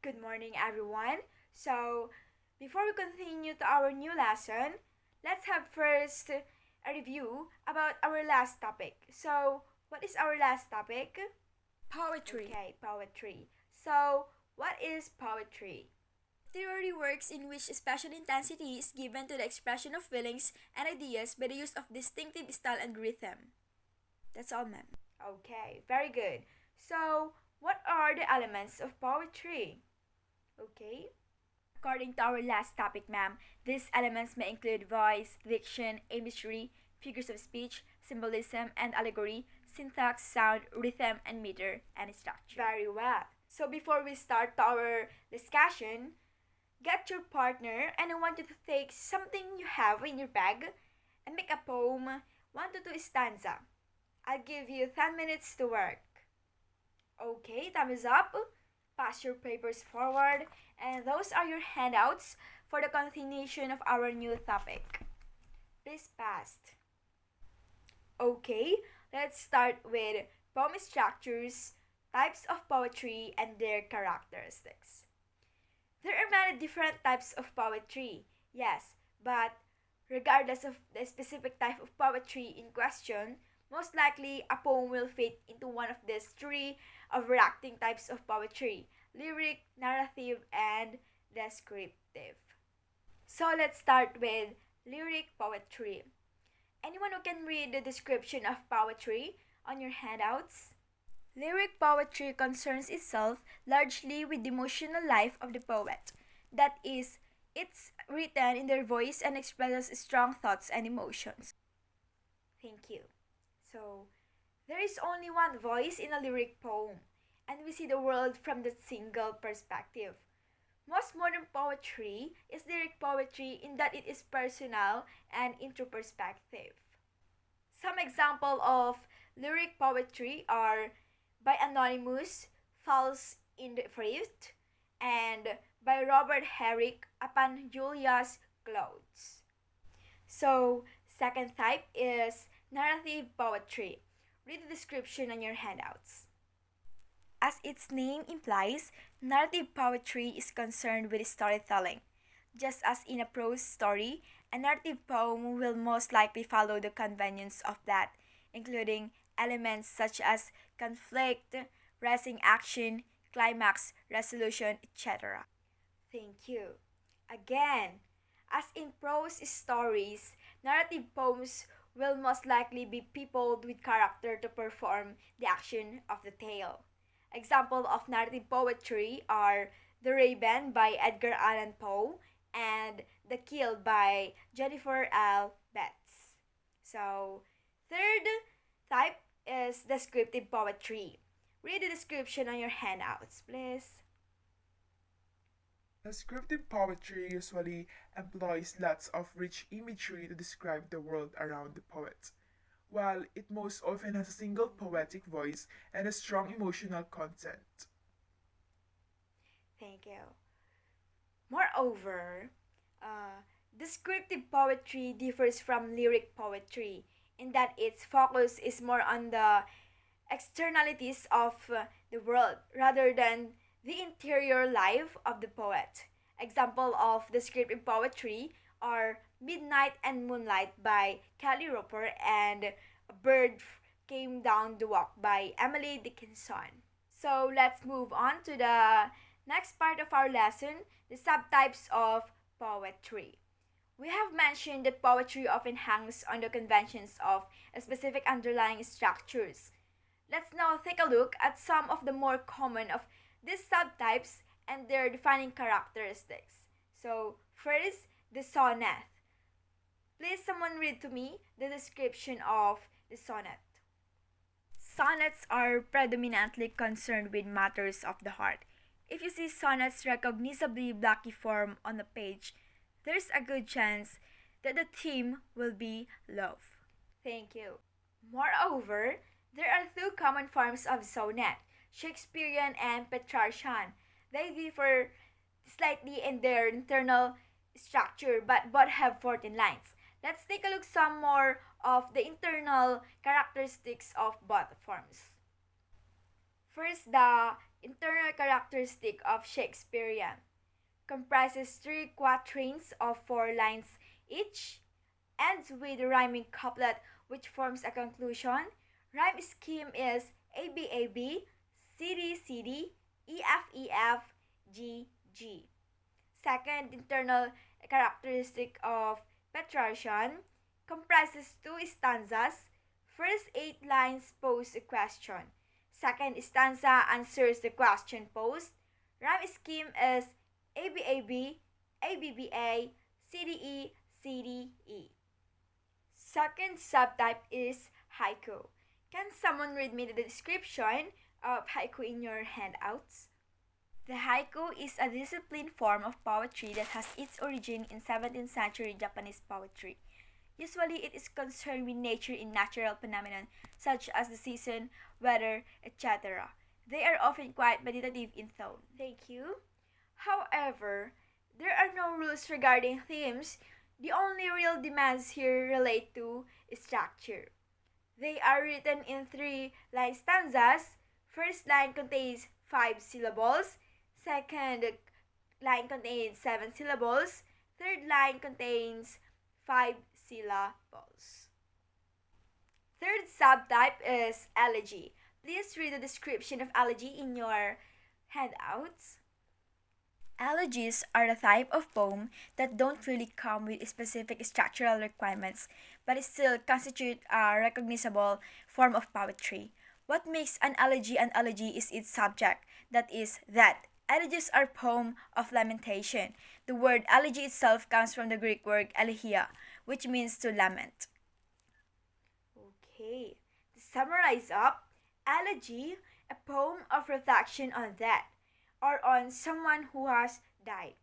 Good morning, everyone. So, before we continue to our new lesson, let's have first a review about our last topic. So, what is our last topic? Poetry. Okay, poetry. So, what is poetry? Literary works in which special intensity is given to the expression of feelings and ideas by the use of distinctive style and rhythm. That's all, ma'am. Okay, very good. So, what are the elements of poetry? Okay. According to our last topic, ma'am, these elements may include voice, diction, imagery, figures of speech, symbolism and allegory, syntax, sound, rhythm, and meter, and structure. Very well. So before we start our discussion, get your partner and I want you to take something you have in your bag and make a poem, 1 to 2 stanza. I'll give you 10 minutes to work. Okay, time is up. Pass your papers forward, and those are your handouts for the continuation of our new topic. Please pass. Okay, let's start with poem structures, types of poetry, and their characteristics. There are many different types of poetry, yes, but regardless of the specific type of poetry in question, most likely a poem will fit into one of these three overacting types of poetry: lyric, narrative, and descriptive. So let's start with lyric poetry. Anyone who can read the description of poetry on your handouts? Lyric poetry concerns itself largely with the emotional life of the poet. That is, it's written in their voice and expresses strong thoughts and emotions. Thank you. So, there is only one voice in a lyric poem, and we see the world from that single perspective. Most modern poetry is lyric poetry in that it is personal and introspective. Some example of lyric poetry are by Anonymous, Falls in the Thrift, and by Robert Herrick, Upon Julia's Clothes. So, second type is narrative poetry. Read the description on your handouts. As its name implies, narrative poetry is concerned with storytelling. Just as in a prose story, a narrative poem will most likely follow the conventions of that, including elements such as conflict, rising action, climax, resolution, etc. Thank you. Again, as in prose stories, narrative poems will most likely be peopled with character to perform the action of the tale. Example of narrative poetry are The Raven by Edgar Allan Poe and The Kill by Jennifer L. Betts. So, third type is descriptive poetry. Read the description on your handouts, please. Descriptive poetry usually employs lots of rich imagery to describe the world around the poet, while it most often has a single poetic voice and a strong emotional content. Thank you. Moreover, descriptive poetry differs from lyric poetry in that its focus is more on the externalities of the world rather than the interior life of the poet. Example of descriptive poetry are Midnight and Moonlight by Kelly Roper and A Bird Came Down the Walk by Emily Dickinson. So let's move on to the next part of our lesson, the subtypes of poetry. We have mentioned that poetry often hangs on the conventions of specific underlying structures. Let's now take a look at some of the more common of these subtypes and their defining characteristics. So, first, the sonnet. Please someone read to me the description of the sonnet. Sonnets are predominantly concerned with matters of the heart. If you see sonnets recognizably blocky form on a page, there's a good chance that the theme will be love. Thank you. Moreover, there are two common forms of sonnet, Shakespearean and Petrarchan. They differ slightly in their internal structure but both have 14 lines. Let's take a look some more of the internal characteristics of both forms. First, the internal characteristic of Shakespearean. Comprises three quatrains of 4 lines each, ends with a rhyming couplet which forms a conclusion. Rhyme scheme is ABAB, CD, EFEF, GG. Second internal characteristic of Petrarchan comprises 2 stanzas. First 8 lines pose a question. Second stanza answers the question posed. Rhyme scheme is ABAB, ABBA, CDE. Second subtype is haiku. Can someone read me the description of haiku in your handouts? The haiku is a disciplined form of poetry that has its origin in 17th century Japanese poetry. Usually, it is concerned with nature in natural phenomena such as the season, weather, etc. They are often quite meditative in tone. Thank you. However, there are no rules regarding themes. The only real demands here relate to structure. They are written in 3-line stanzas. First line contains 5 syllables. Second line contains 7 syllables. Third line contains 5 syllables. Third subtype is elegy. Please read the description of elegy in your handouts. Elegies are the type of poem that don't really come with specific structural requirements, but still constitute a recognizable form of poetry. What makes an elegy is its subject, that is, that. Elegies are poems of lamentation. The word elegy itself comes from the Greek word elegia, which means to lament. Okay, to summarize up, elegy, a poem of reflection on death or on someone who has died.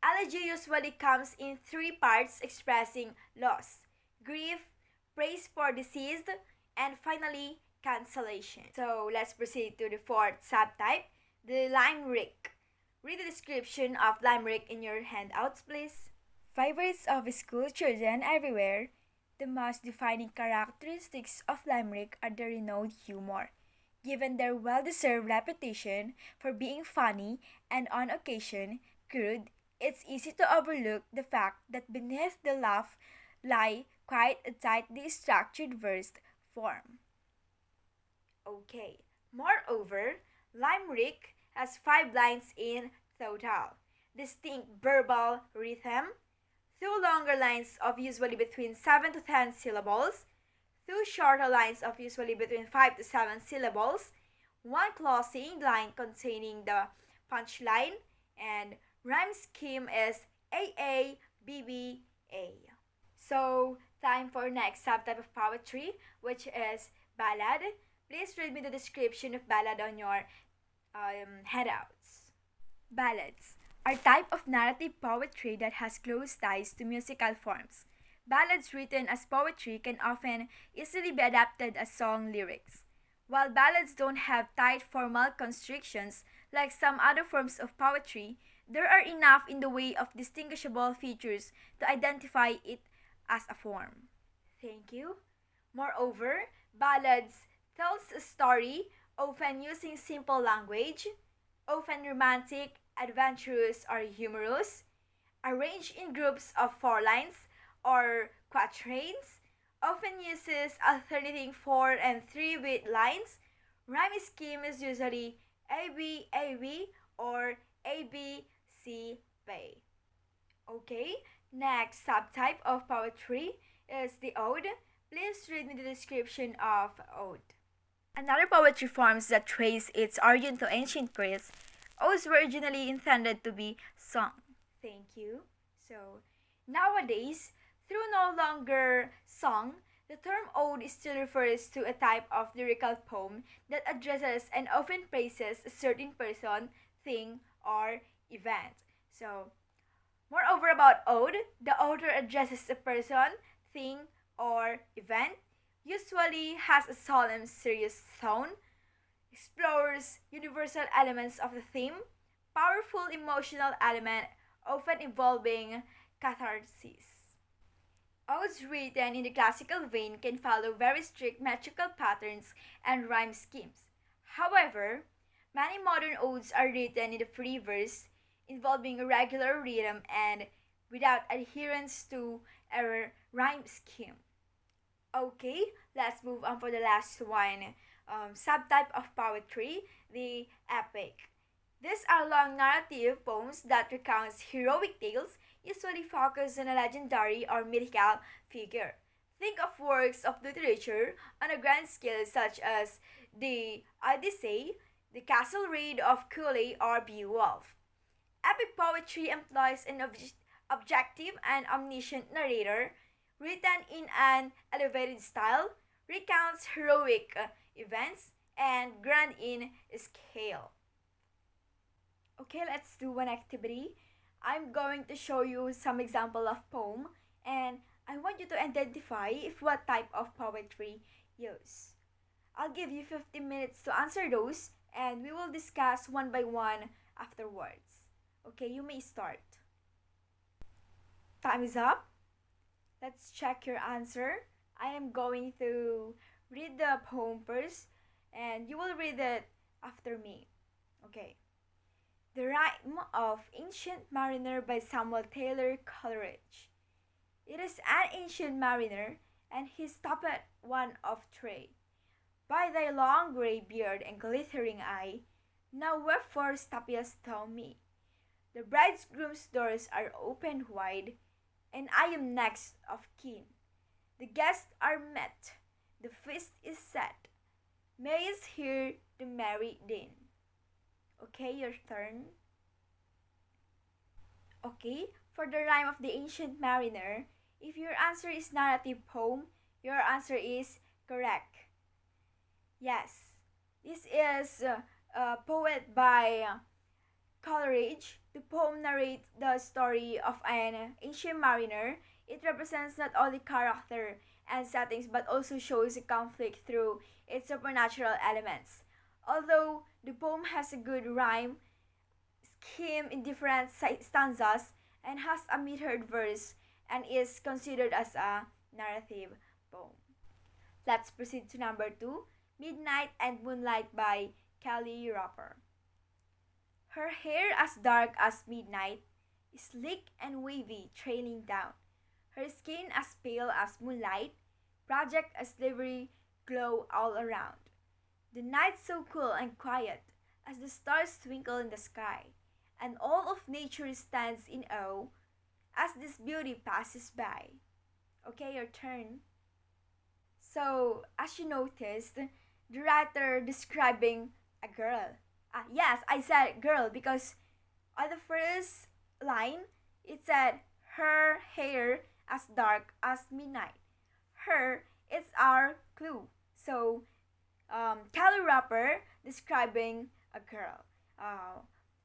Elegy usually comes in 3 parts expressing loss, grief, praise for deceased, and finally, cancellation. So let's proceed to the fourth subtype, the limerick. Read the description of limerick in your handouts, please. Favorites of school children everywhere, the most defining characteristics of limerick are their renowned humor. Given their well-deserved reputation for being funny and on occasion crude, it's easy to overlook the fact that beneath the laugh lie quite a tightly structured verse form. Okay, moreover, limerick has 5 lines in total, distinct verbal rhythm, 2 longer lines of usually between 7 to 10 syllables, 2 shorter lines of usually between 5 to 7 syllables, 1 closing line containing the punchline, and rhyme scheme is AABBA. So, time for next subtype of poetry, which is ballad. Please read me the description of ballad on your handouts. Ballads are type of narrative poetry that has close ties to musical forms. Ballads written as poetry can often easily be adapted as song lyrics. While ballads don't have tight formal constrictions like some other forms of poetry, there are enough in the way of distinguishable features to identify it as a form. Thank you. Moreover, ballads tells a story, often using simple language, often romantic, adventurous, or humorous, arranged in groups of 4 lines or quatrains, often uses alternating 4 and 3 beat lines. Rhyme scheme is usually ABAB or ABC. Okay, next subtype of poetry is the ode. Please read me the description of ode. Another poetry forms that trace its origin to ancient Greece, odes were originally intended to be sung. Thank you. So, nowadays, through no longer song, the term ode still refers to a type of lyrical poem that addresses and often praises a certain person, thing, or event. So, moreover about ode, the author addresses a person, thing, or event, usually has a solemn, serious tone, explores universal elements of the theme, powerful emotional element, often involving catharsis. Odes written in the classical vein can follow very strict metrical patterns and rhyme schemes. However, Many modern odes are written in the free verse, involving a regular rhythm and without adherence to a rhyme scheme. Okay, let's move on for the last one. Subtype of poetry, the epic. These are long narrative poems that recounts heroic tales, usually focus on a legendary or mythical figure. Think of works of literature on a grand scale such as the Odyssey, the Castle Raid of Cooley, or Beowulf. Epic poetry employs an objective and omniscient narrator written in an elevated style, recounts heroic events, and grand in scale. Okay, let's do one activity. I'm going to show you some example of poem and I want you to identify if what type of poetry use. I'll give you 15 minutes to answer those and we will discuss one by one afterwards. Okay, you may start. Time is up. Let's check your answer. I am going to read the poem first and you will read it after me. Okay. The Rime of Ancient Mariner by Samuel Taylor Coleridge. It is an ancient mariner, and he stopped at one of three. By thy long grey beard and glittering eye, now wherefore stoppest thou me? The bridegroom's doors are opened wide, and I am next of kin. The guests are met, the feast is set. Mayest hear the merry din. Okay, your turn. Okay, for the rhyme of the ancient mariner, if your answer is narrative poem, your answer is correct. Yes, this is a poet by Coleridge. The poem narrates the story of an ancient mariner. It represents not only character and settings but also shows a conflict through its supernatural elements. Although the poem has a good rhyme scheme in different stanzas and has a metered verse and is considered as a narrative poem. Let's proceed to number 2, Midnight and Moonlight by Kelly Roper. Her hair as dark as midnight, sleek and wavy trailing down. Her skin as pale as moonlight, project a silvery glow all around. The night so cool and quiet as the stars twinkle in the sky, and all of nature stands in awe as this beauty passes by. Okay, your turn. So, as you noticed, the writer describing a girl. Yes, I said girl because on the first line it said her hair as dark as midnight. Her is our clue. So, Kelly Roper describing a girl.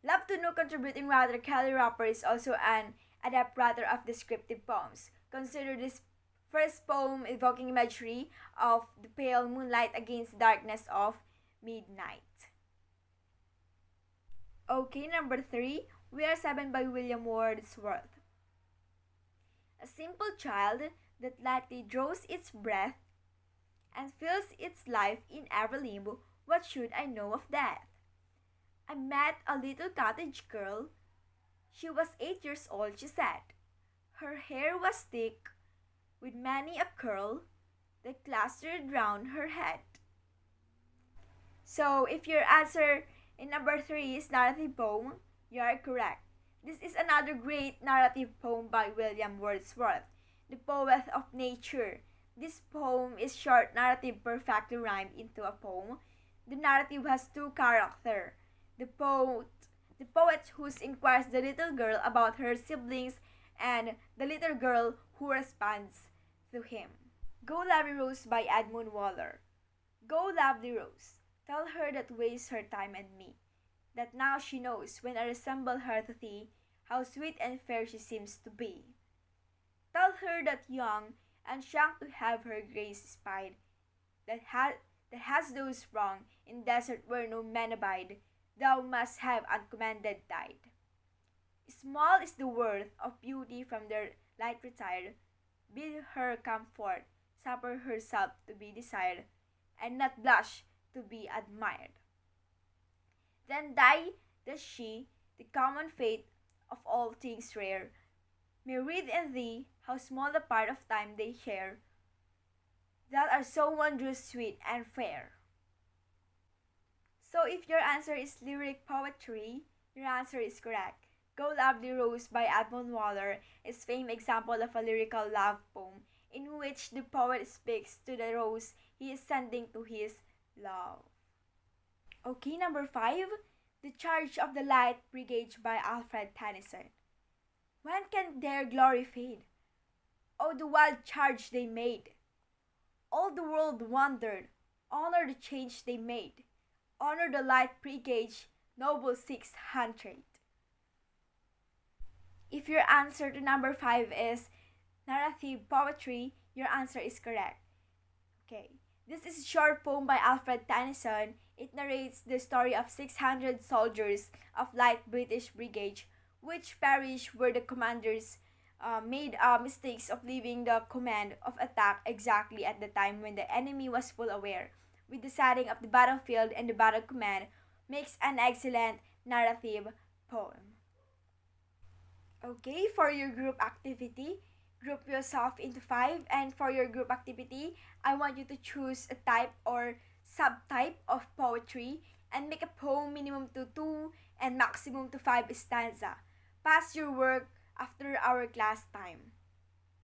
Love to Know contributing writer Kelly Roper is also an adept writer of descriptive poems. Consider this first poem evoking imagery of the pale moonlight against the darkness of midnight. Okay, number 3, We Are Seven by William Wordsworth. A simple child that lightly draws its breath and feels its life in every limb, what should I know of death? I met a little cottage girl. She was 8 years old, she said. Her hair was thick, with many a curl that clustered round her head. So, if your answer in number 3 is narrative poem, you are correct. This is another great narrative poem by William Wordsworth, the poet of nature. This poem is short narrative perfectly rhymed into a poem. The narrative has two characters. The poet who inquires the little girl about her siblings and the little girl who responds to him. Go Lovely Rose by Edmund Waller. Go lovely Rose, tell her that wastes her time and me, that now she knows when I resemble her to thee, how sweet and fair she seems to be. Tell her that young and shrunk to have her grace espied, that has those wrong in desert where no men abide, thou must have uncommanded died. Small is the worth of beauty from their light retired, bid her come forth, suffer herself to be desired, and not blush to be admired. Then die does she, the common fate of all things rare, may read in thee how small the part of time they share, that are so wondrous sweet and fair. So if your answer is lyric poetry, your answer is correct. Go Lovely Rose by Edmund Waller is a famous example of a lyrical love poem in which the poet speaks to the rose he is sending to his love. Okay, number 5, The Charge of the Light Brigade by Alfred Tennyson. When can their glory fade? Oh, the wild charge they made! All the world wondered, honor the change they made. Honor the Light Brigade, noble 600. If your answer to number 5 is narrative poetry, your answer is correct. Okay. This is a short poem by Alfred Tennyson. It narrates the story of 600 soldiers of Light British Brigade which perished where the commanders made mistakes of leaving the command of attack exactly at the time when the enemy was full aware. With the setting of the battlefield and the battle command makes an excellent narrative poem. Okay, for your group activity, group yourself into 5, and for your group activity, I want you to choose a type or subtype of poetry and make a poem minimum to 2 and maximum to 5 stanza. Pass your work after our class time.